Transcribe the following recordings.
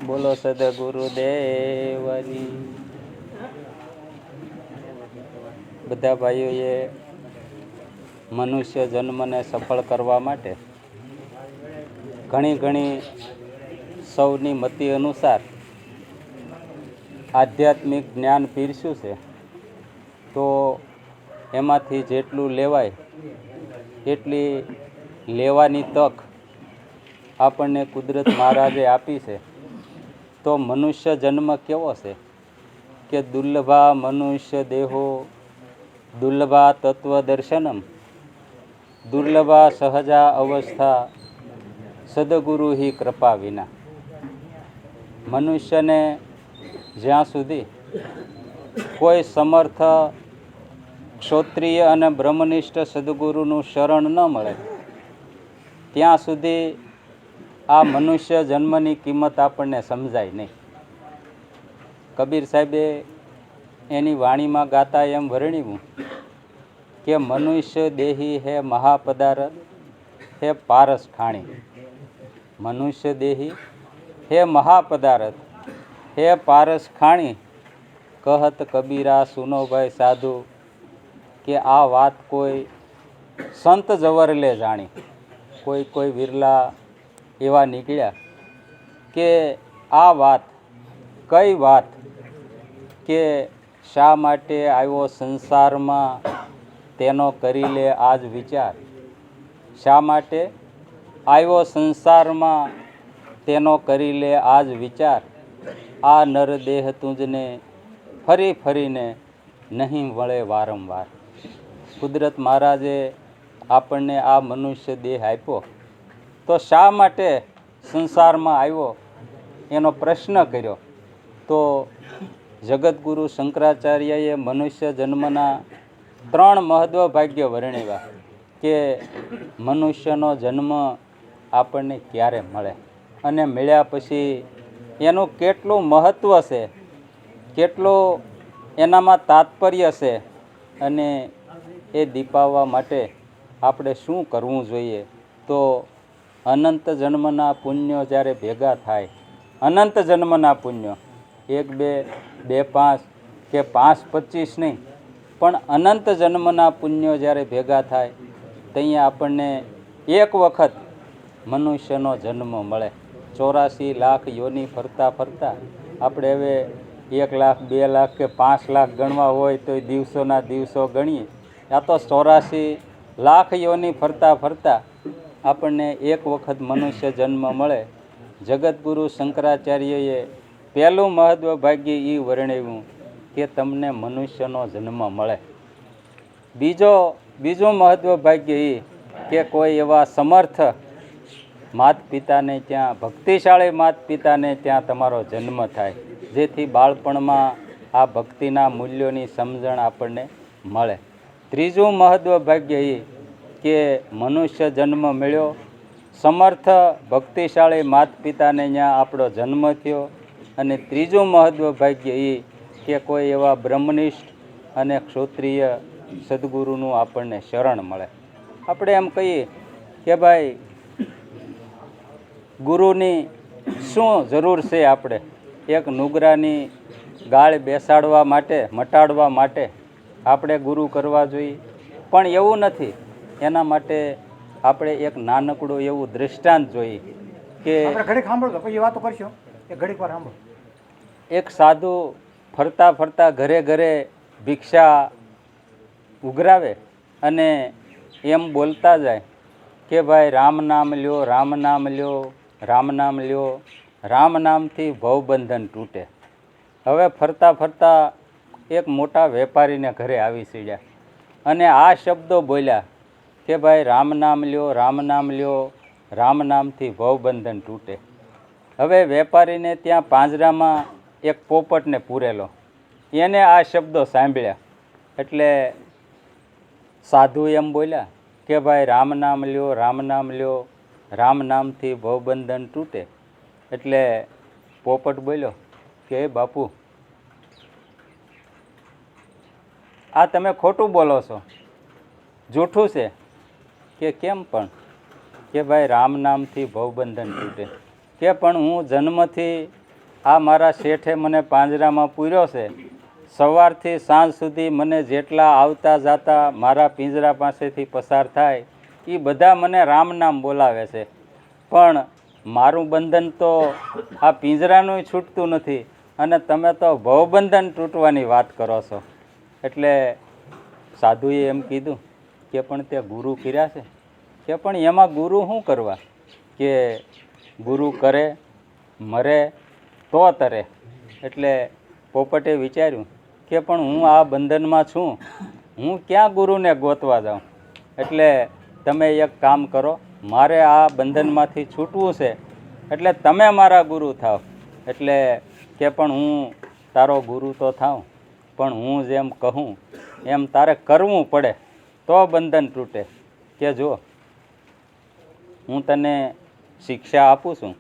બોલો સદગુરુદેવની. બધા ભાઈઓએ મનુષ્ય જન્મને સફળ કરવા માટે ઘણી સૌની મતિ અનુસાર આધ્યાત્મિક જ્ઞાન પીરસ્યું છે. તો એમાંથી જેટલું લેવાય એટલી લેવાની તક આપણને કુદરત મહારાજે આપી છે. તો મનુષ્ય જન્મ કેવો છે કે દુર્લભા મનુષ્ય દેહો દુર્લભા તત્વદર્શનમ દુર્લભા સહજા અવસ્થા સદગુરુ હિ કૃપા વિના. મનુષ્યને જ્યાં સુધી કોઈ સમર્થ ક્ષોત્રિય અને બ્રહ્મનિષ્ઠ સદગુરુનું શરણ ન મળે ત્યાં સુધી આ મનુષ્ય જન્મની કિંમત આપણને સમજાય નહીં. કબીર સાહેબે એની વાણીમાં ગાતા એમ વર્ણ્યું કે મનુષ્ય દેહી હે મહાપદારથ હે પારસ ખાણી. મનુષ્ય દેહી હે મહાપદારથ હે પારસ ખાણી. કહત કબીરા સુનો ભાઈ સાધુ કે આ વાત કોઈ સંત જવરલે જાણી. કોઈ વિરલા એવા નીકળ્યા કે આ વાત કઈ વાત કે શા માટે આવ્યો સંસારમાં તેનો કરી લે આજ વિચાર. શા માટે આવ્યો સંસારમાં તેનો કરી લે આજ વિચાર. આ નરદેહ તુંજને ફરીને નહીં વળે વારંવાર. કુદરત મહારાજે આપણને આ મનુષ્ય દેહ આપ્યો તો શા માટે સંસારમાં આવ્યો એનો પ્રશ્ન કર્યો. તો જગતગુરુ શંકરાચાર્યએ મનુષ્ય જન્મના 3 મહત્વ ભાગ્ય વર્ણવ્યા કે મનુષ્યનો જન્મ આપણને ક્યારે મળે અને મળ્યા પછી એનું કેટલું મહત્ત્વ છે, કેટલું એનામાં તાત્પર્ય છે અને એ દીપાવવા માટે આપણે શું કરવું જોઈએ. તો અનંત જન્મના પુણ્યો જ્યારે ભેગા થાય, અનંત જન્મના પુણ્યો 1 2 2 5 કે 5 25 નહીં પણ અનંત જન્મના પુણ્યો જ્યારે ભેગા થાય ત્યાં આપણને એક વખત મનુષ્યનો જન્મ મળે. 84 લાખ યોની ફરતા આપણે હવે 1 લાખ 2 લાખ કે 5 લાખ ગણવા હોય તો દિવસોના દિવસો ગણીએ. આ તો 84 લાખ યોની ફરતા આપણને એક વખત મનુષ્ય જન્મ મળે. જગતગુરુ શંકરાચાર્યએ પહેલું મહત્વ ભાગ્ય એ વર્ણવ્યું કે તમને મનુષ્યનો જન્મ મળે. બીજું મહત્વ ભાગ્ય એ કે કોઈ એવા સમર્થ માત પિતાને ત્યાં, ભક્તિશાળી માત પિતાને ત્યાં તમારો જન્મ થાય, જેથી બાળપણમાં આ ભક્તિના મૂલ્યોની સમજણ આપણને મળે. ત્રીજું મહત્વ ભાગ્ય એ કે મનુષ્ય જન્મ મળ્યો, સમર્થ ભક્તિશાળી માત પિતાને ત્યાં આપણો જન્મ થયો. અને ત્રીજું મહત્વ ભાગ્ય એ કે કોઈ એવા બ્રહ્મનિષ્ઠ અને ક્ષોત્રિય સદગુરુનું આપણને શરણ મળે. આપણે એમ કહીએ કે ભાઈ ગુરુની શું જરૂર છે. આપણે એક નુગરાની ગાળ બેસાડવા માટે, મટાડવા માટે આપણે ગુરુ કરવા જોઈએ, પણ એવું નથી. એના માટે આપણે એક નાનકડું એવું દૃષ્ટાંત જોઈએ કે ઘડીક સાંભળો પછી વાતો કરશો. ઘડીક વાર સાંભળો. એક સાધુ ફરતા ઘરે ભિક્ષા ઉઘરાવે અને એમ બોલતા જાય કે ભાઈ રામ નામ લ્યો, રામ નામ લ્યો, રામ નામ લ્યો, રામ નામથી ભવબંધન તૂટે. હવે ફરતા એક મોટા વેપારીને ઘરે આવી સીડ્યા અને આ શબ્દો બોલ્યા કે ભાઈ રામ નામ લ્યો, રામ નામ લ્યો, રામ નામથી ભવબંધન તૂટે. હવે વેપારીને ત્યાં પાંજરામાં એક પોપટને પૂરેલો, એને આ શબ્દો સાંભળ્યા એટલે સાધુ એમ બોલ્યા કે ભાઈ રામ નામ લ્યો, રામ નામ લ્યો, રામ નામથી ભવબંધન તૂટે. એટલે પોપટ બોલ્યો કે બાપુ આ તમે ખોટું બોલો છો, જૂઠું છે. કે કેમ પણ? કે ભાઈ રામ નામથી ભવબંધન તૂટે. કે પણ હું જન્મથી આ મારા શેઠે મને પાંજરામાં પૂર્યો છે. સવારથી સાંજ સુધી મને જેટલા આવતા જાતા મારા પિંજરા પાસેથી પસાર થાય એ બધા મને રામ નામ બોલાવે છે, પણ મારું બંધન તો આ પિંજરાનું છૂટતું નથી અને તમે તો ભવબંધન તૂટવાની વાત કરો છો. એટલે સાધુએ એમ કીધું કે પણ તે ગુરુ કર્યા છે, કે પણ એમાં ગુરુ શું કરવા, કે ગુરુ કરે મરે તો તરે. એટલે પોપટે વિચાર્યું કે પણ હું આ બંધનમાં છું, હું ક્યાં ગુરુને ગોતવા જાઉં. એટલે તમે એક કામ કરો, મારે આ બંધનમાંથી છૂટવું છે, એટલે તમે મારા ગુરુ થાવ. એટલે કે પણ હું તારો ગુરુ તો થાઉં, પણ હું જેમ કહું એમ તારે કરવું પડે તો બંધન તૂટે. કે જો હું તને શિક્ષા આપું છું,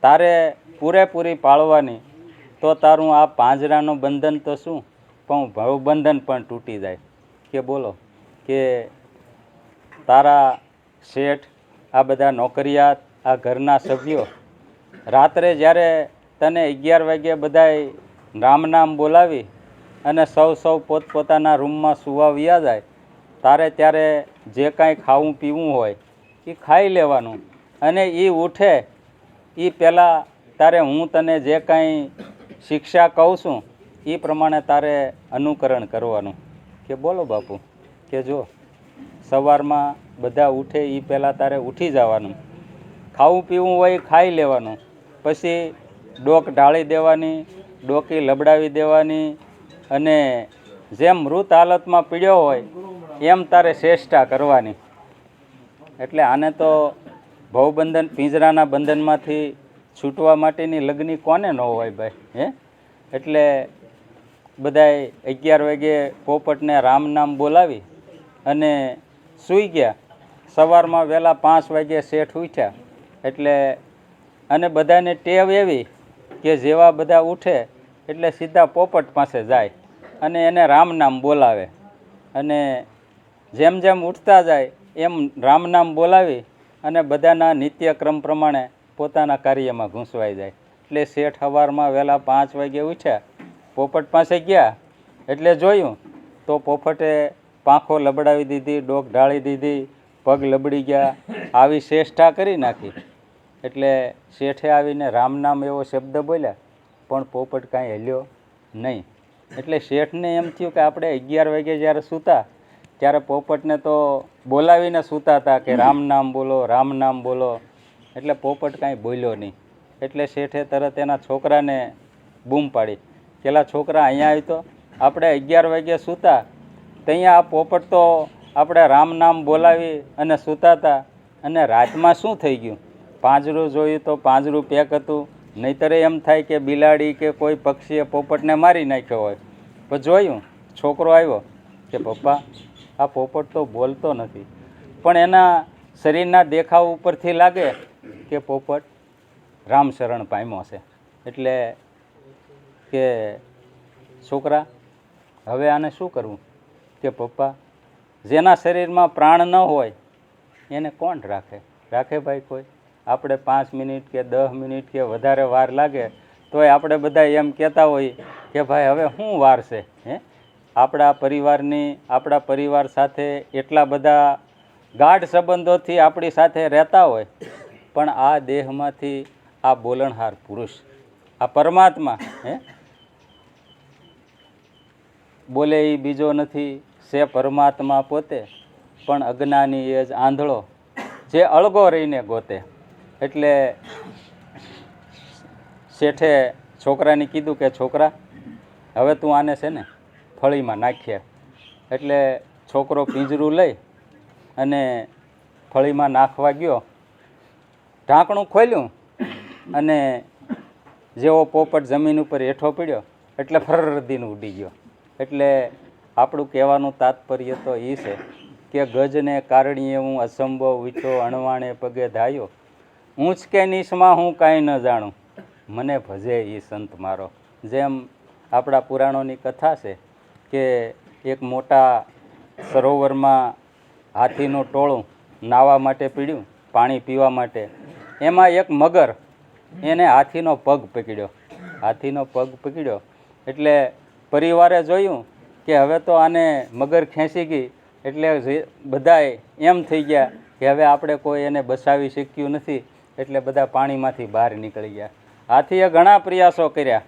તારે પૂરેપૂરી પાળવાની, તો તારું આ પાંજરાનું બંધન તો શું પણ ભવબંધન પણ તૂટી જાય. કે બોલો, કે તારા શેઠ, આ બધા નોકરિયાત, આ ઘરના સભ્યો રાત્રે જ્યારે તને 11 વાગ્યે બધાય રામ નામ બોલાવી અને સૌ પોતપોતાના રૂમમાં સૂવા વયા જાય, તારે ત્યારે જે કાંઈ ખાવું પીવું હોય એ ખાઈ લેવાનું, અને એ ઉઠે એ પહેલાં તારે હું તને જે કાંઈ શિક્ષા કહું છું એ પ્રમાણે તારે અનુકરણ કરવાનું. કે બોલો બાપુ, કે જો સવારમાં બધા ઉઠે એ પહેલાં તારે ઉઠી જવાનું, ખાવું પીવું હોય એ ખાઈ લેવાનું, પછી ડોક ઢાળી દેવાની, ડોકી લબડાવી દેવાની, અને જેમ મૃત હાલતમાં પીડ્યો હોય એમ તારે ચેષ્ટા કરવાની. એટલે આને તો ભવબંધન, પિંજરાના બંધનમાંથી છૂટવા માટેની લગ્ની કોને ન હોય ભાઈ, હે? એટલે બધાય 11 વાગ્યે પોપટને રામ નામ બોલાવી અને સૂઈ ગયા. સવારમાં વહેલા 5 વાગ્યે શેઠ ઉઠ્યા. એટલે અને બધાને ટેવ એવી કે જેવા બધા ઉઠે એટલે સીધા પોપટ પાસે જાય અને એને રામ નામ બોલાવે, અને જેમ જેમ ઉઠતા જાય એમ રામ નામ બોલાવી અને બધાના નિત્યક્રમ પ્રમાણે પોતાના કાર્યમાં ઘૂંસવાઈ જાય. એટલે શેઠ સવારમાં વહેલા 5 વાગ્યે ઉઠ્યા, પોપટ પાસે ગયા. એટલે જોયું તો પોપટે પાંખો લબડાવી દીધી, ડોક ઢાળી દીધી, પગ લબડી ગયા, આવી ચેષ્ટા કરી નાખી. એટલે શેઠે આવીને રામ નામ એવો શબ્દ બોલ્યા, પણ પોપટ કાંઈ હલ્યો નહીં. એટલે શેઠને એમ થયું કે આપણે 11 વાગ્યે જ્યારે સૂતા ત્યારે પોપટને તો બોલાવીને સૂતા હતા કે રામ નામ બોલો, રામ નામ બોલો. એટલે પોપટ કાંઈ બોલ્યો નહીં. એટલે શેઠે તરત એના છોકરાને બૂમ પાડી, પેલા છોકરા અહીંયા આવી, તો આપણે 11 વાગ્યે સૂતા ત્યાં આ પોપટ તો આપણે રામ નામ બોલાવી અને સૂતા હતા, અને રાતમાં શું થઈ ગયું? પાંજરું જોયું તો પાંજરું પેક હતું. નહીંતર એમ થાય કે બિલાડી કે કોઈ પક્ષીએ પોપટને મારી નાખ્યો હોય. પણ જોયું, છોકરો આવ્યો કે પપ્પા આ પોપટ તો બોલતો નથી, પણ એના શરીરના દેખાવ ઉપરથી લાગે કે પોપટ રામ શરણ પામ્યો છે. એટલે કે છોકરા હવે આને શું કરવું? કે પપ્પા જેના શરીરમાં પ્રાણ ન હોય એને કોણ રાખે ભાઈ કોઈ? આપણે 5 મિનિટ કે 10 મિનિટ કે વધારે વાર લાગે તોય આપણે બધા એમ કહેતા હોઈએ કે ભાઈ હવે શું વાર છે, હે? આપણા પરિવાર સાથે એટલા બધા ગાઢ સંબંધોથી આપણી સાથે રહેતા હોય, પણ આ દેહમાંથી આ બોલણહાર પુરુષ, આ પરમાત્મા, હે, બોલે એ બીજો નથી, સે પરમાત્મા પોતે, પણ અજ્ઞાની એ જ આંધળો, જે અળગો રહીને ગોતે. એટલે શેઠે છોકરાને કીધું કે છોકરા હવે તું આને છે ને ફળીમાં નાખીએ. એટલે છોકરો પિંજરું લઈ અને ફળીમાં નાખવા ગયો. ઢાંકણું ખોલ્યું અને જેવો પોપટ જમીન ઉપર હેઠો પડ્યો એટલે ફરરદીને ઉડી ગયો. એટલે આપણું કહેવાનું તાત્પર્ય તો એ છે કે ગજને કારણીએ હું અસંભવ વીઠો, અણવાણે પગે ધાયો, ઊંચ કે નીચમાં હું કાંઈ ન જાણું, મને ભજે એ સંત મારો. જેમ આપણા પુરાણોની કથા છે કે એક મોટા સરોવરમાં હાથીનું ટોળું નાહવા માટે પીડ્યું, પાણી પીવા માટે. એમાં એક મગર એને હાથીનો પગ પકડ્યો હાથીનો પગ પકડ્યો એટલે પરિવારે જોયું કે હવે તો આને મગર ખેંચી ગઈ, એટલે બધાએ એમ થઈ ગયા કે હવે આપણે કોઈ એને બચાવી શક્યું નથી, એટલે બધા પાણીમાંથી બહાર નીકળી ગયા. હાથીએ ઘણા પ્રયાસો કર્યા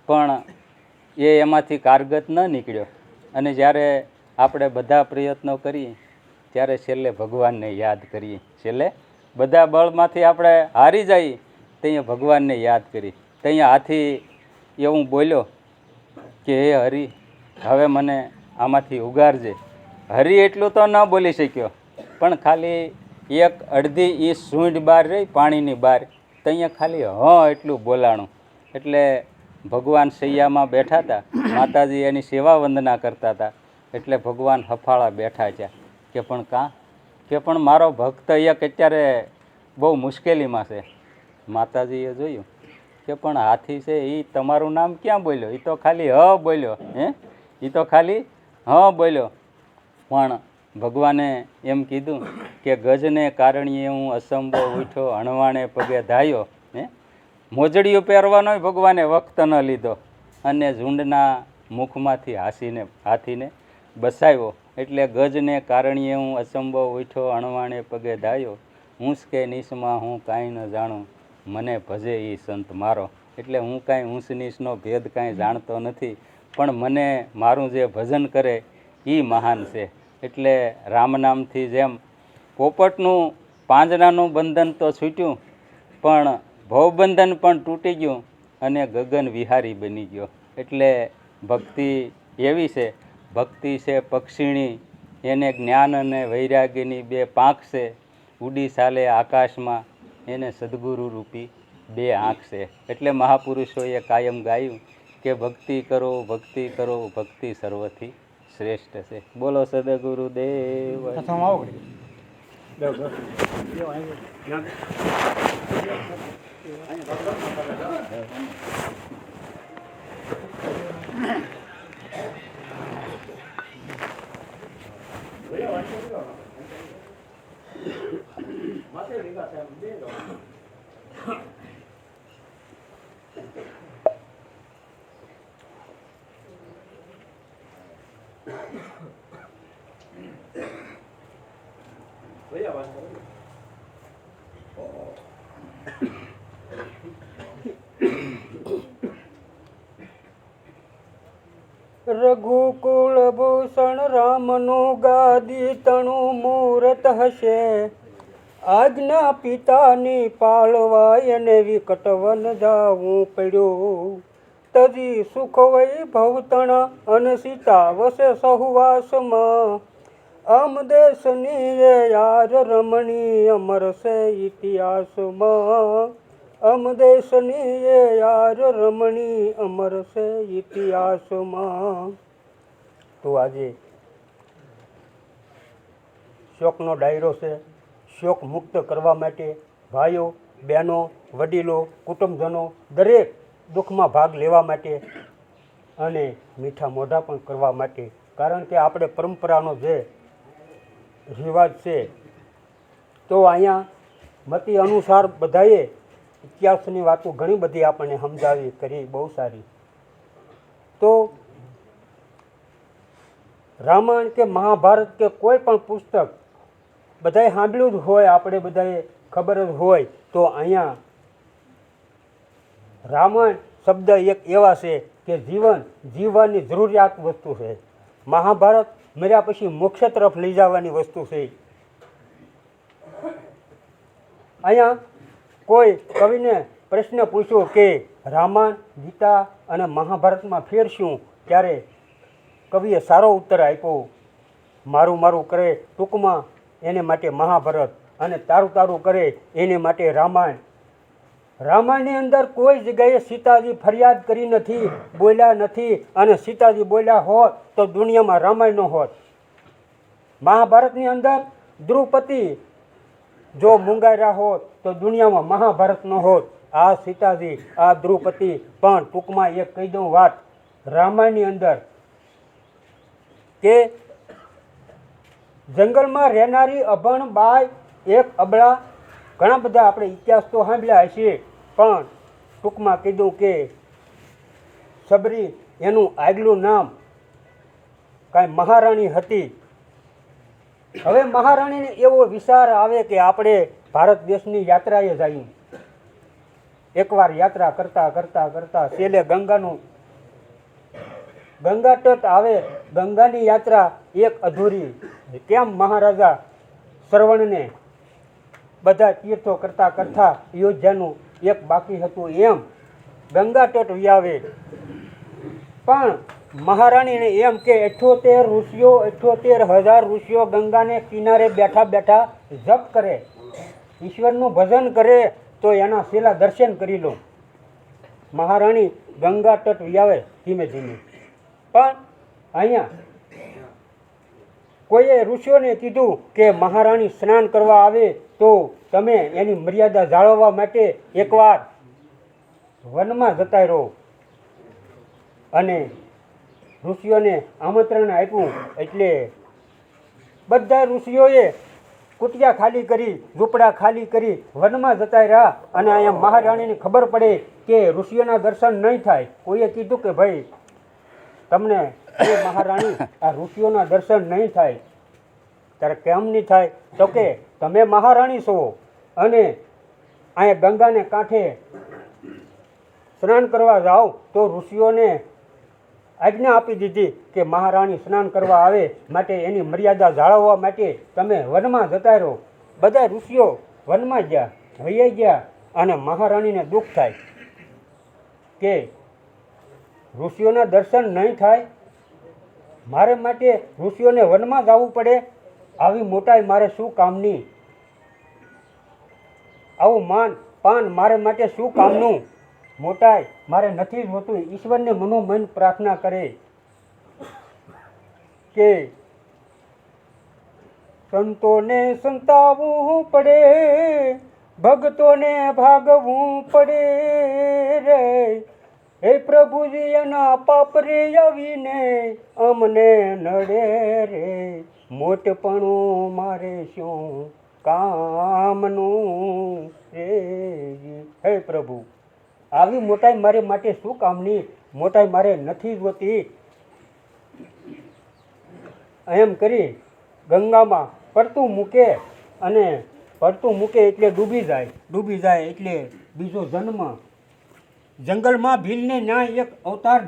પણ એ એમાંથી કારગત ન નીકળ્યો. અને જ્યારે આપણે બધા પ્રયત્નો કરીએ ત્યારે છેલ્લે ભગવાનને યાદ કરીએ. છેલ્લે બધા બળમાંથી આપણે હારી જઈએ ત્યાં ભગવાનને યાદ કરી. ત્યાં હાથી એવું બોલ્યો કે હે હરિ, હવે મને આમાંથી ઉગારજે. હરિ એટલું તો ન બોલી શક્યો, પણ ખાલી એક અડધી ઇંચ સૂંઢ બહાર રહી પાણીની બહાર, ત્યાં ખાલી એટલું બોલાણું. એટલે ભગવાન સૈયામાં બેઠા હતા, માતાજી એની સેવા વંદના કરતા હતા. એટલે ભગવાન હફાળા બેઠા છે કે પણ કે પણ મારો ભક્ત એક અત્યારે બહુ મુશ્કેલીમાં છે. માતાજીએ જોયું કે પણ હાથી છે એ તમારું નામ ક્યાં બોલ્યો, એ તો ખાલી બોલ્યો, એ તો ખાલી બોલ્યો. પણ ભગવાને એમ કીધું કે ગજને કારણીએ હું અસંભો ઉઠ્યો, અણવાણે પગે ધાયો. મોજડીઓ પહેરવાનો ભગવાને વખત ન લીધો અને ઝૂંડના મુખમાંથી હાથીને બસાવ્યો. એટલે ગજને કારણીએ હું અસંભો ઉઠ્યો, અણવાણે પગે ધાયો. ઊંચ કે નીચમાં હું કાંઈ ન જાણું, મને ભજે એ સંત મારો. એટલે હું કાંઈ ઊંચ નીચનો ભેદ કાંઈ જાણતો નથી, પણ મને મારું જે ભજન કરે એ મહાન છે. એટલે રામ નામથી જેમ પોપટનું પાંજરાનું બંધન તો છૂટ્યું, પણ ભવબંધન પણ તૂટી ગયું અને ગગન વિહારી બની ગયો. એટલે ભક્તિ એવી છે, ભક્તિ છે પક્ષીણી, એને જ્ઞાન અને વૈરાગ્યની બે પાંખ છે. ઉડી ચાલે આકાશમાં, એને સદગુરુ રૂપી બે આંખ છે. એટલે મહાપુરુષોએ કાયમ ગાયું કે ભક્તિ કરો, ભક્તિ કરો, ભક્તિ સર્વથી શ્રેષ્ઠ છે. બોલો સદગુરુ દેવ. રઘુકુળ ભૂષણ રામનું ગાદી તણું મૂરત હશે, આજ્ઞા પિતાની પાળવા એને વિકટવન જાવું પડ્યું. તજી સુખ વૈ ભવતણા અન સીતા વસે સહવાસમાં, અમ દેશની એ યાર રમણી અમર છે ઇતિહાસમાં. અમ દેશની એ યાર રમણી અમર છે ઇતિહાસમાં. તો આજે શોકનો ડાયરો છે. શોક મુક્ત કરવા માટે ભાઈઓ, બહેનો, વડીલો, કુટુંબજનો દરેક દુઃખમાં ભાગ લેવા માટે અને મીઠા મોઢા પણ કરવા માટે, કારણ કે આપણે પરંપરાનો જે રિવાજ છે તો અહીંયા મતિ અનુસાર બધાએ ઇતિહાસની વાતો ઘણી બધી આપણને સમજાવી કરી, બહુ સારી. તો રામાયણ કે મહાભારત કે કોઈ પણ પુસ્તક બધાએ સાંભળ્યું જ હોય, આપણે બધાએ ખબર જ હોય. તો અહીંયા રામાયણ શબ્દ એક એવા છે કે જીવવાની જરૂરિયાત વસ્તુ છે. મહાભારત મર્યા પછી મોક્ષ તરફ લઈ જવાની વસ્તુ છે. અહીંયા કોઈ કવિને પ્રશ્ન પૂછ્યો કે રામાયણ, ગીતા અને મહાભારતમાં ફેર શું, ત્યારે કવિએ સારો ઉત્તર આપ્યો. મારું મારું કરે ટૂંકમાં એને માટે મહાભારત, અને તારું તારું કરે એને માટે રામાયણ. રામાયણની અંદર કોઈ જગ્યાએ સીતાજી ફરિયાદ કરી નથી, બોલ્યા નથી, અને સીતાજી બોલ્યા હોત તો દુનિયામાં રામાયણ ન હોત. મહાભારતની અંદર દ્રૌપદી જો મુંગાર્યા હોત તો દુનિયામાં મહાભારત ન હોત. આ સીતાજી, આ દ્રૌપદી. પણ ટૂંકમાં એક કહી દઉં વાત રામાયણની અંદર કે જંગલમાં રહેનારી અભણ બાઈ, એક અબળા, ઘણા બધા આપણે ઇતિહાસ તો સાંભળ્યા હશે, પણ ટૂંકમાં કીધું કે સબરી એનું આગલું નામ કાંઈ મહારાણી હતી. હવે મહારાણીને એવો વિચાર આવે કે આપણે ભારત દેશની યાત્રાએ જઈએ. એકવાર યાત્રા કરતાં કરતાં કરતાં છેલ્લે ગંગા તટ આવે. ગંગાની યાત્રા એક અધૂરી. કેમ મહારાજા શ્રવણને બધા તીર્થો કરતાં કરતાં અયોધ્યાનું એક બાકી હતું એમ ગંગા તટ વ્યાવે. પણ મહારાણીને એમ કે 78 ઋષિઓ 78,000 ઋષિઓ ગંગાને કિનારે બેઠા બેઠા જપ કરે, ઈશ્વરનું ભજન કરે, તો એના છેલ્લા દર્શન કરી લો. મહારાણી ગંગા તટ વ્યાવે ધીમે ધીમે. પણ અહીંયા કોઈએ ઋષિઓને કીધું કે મહારાણી સ્નાન કરવા આવે તો તમે એની મર્યાદા જાળવવા માટે એકવાર વનમાં જતા રહો. અને ઋષિઓને આમંત્રણ આપ્યું એટલે બધા ઋષિઓએ કુટિયા ખાલી કરી, ઝૂંપડા ખાલી કરી વનમાં જતા રહ્યા. અને અહીંયા મહારાણીને ખબર પડે કે ઋષિઓના દર્શન નહીં થાય. કોઈએ કીધું કે ભાઈ તમને એ મહારાણી આ ઋષિઓના દર્શન નહીં થાય. ત્યારે કેમ નહીં થાય? તો કે તમે મહારાણી છો અને અહીંયા ગંગાને કાંઠે સ્નાન કરવા જાઓ તો ઋષિઓને આજ્ઞા આપી દીધી કે મહારાણી સ્નાન કરવા આવે માટે એની મર્યાદા જાળવવા માટે તમે વનમાં જતા રહો. બધા ઋષિઓ વનમાં ગયા, વૈયા ગયા. અને મહારાણીને દુઃખ થાય કે ઋષિઓના દર્શન નહીં થાય, મારે માટે ઋષિઓને વનમાં જવું પડે. આવી મોટાઈ મારે શું કામની? આવું પાન મારે માટે શું કામનું? મોટાઈ મારે નથી જોતું. ઈશ્વરને મનોમન પ્રાર્થના કરે કે સંતોને સંતાવવું પડે, ભક્તોને ભાગવું પડે રે. હે પ્રભુજી એના પાપ રે આવીને અમને નડે રે. મોટપણું મારે શું કામનું રે. હે પ્રભુ, આવી મોટાઈ મારે માટે શું કામની? મોટાઈ મારે નથી જોતી. એમ કરી ગંગામાં પડતું મૂકે. અને પડતું મૂકે એટલે ડૂબી જાય. ડૂબી જાય એટલે બીજો જન્મ. જંગલમાં ભીલને ન્યાય એક અવતાર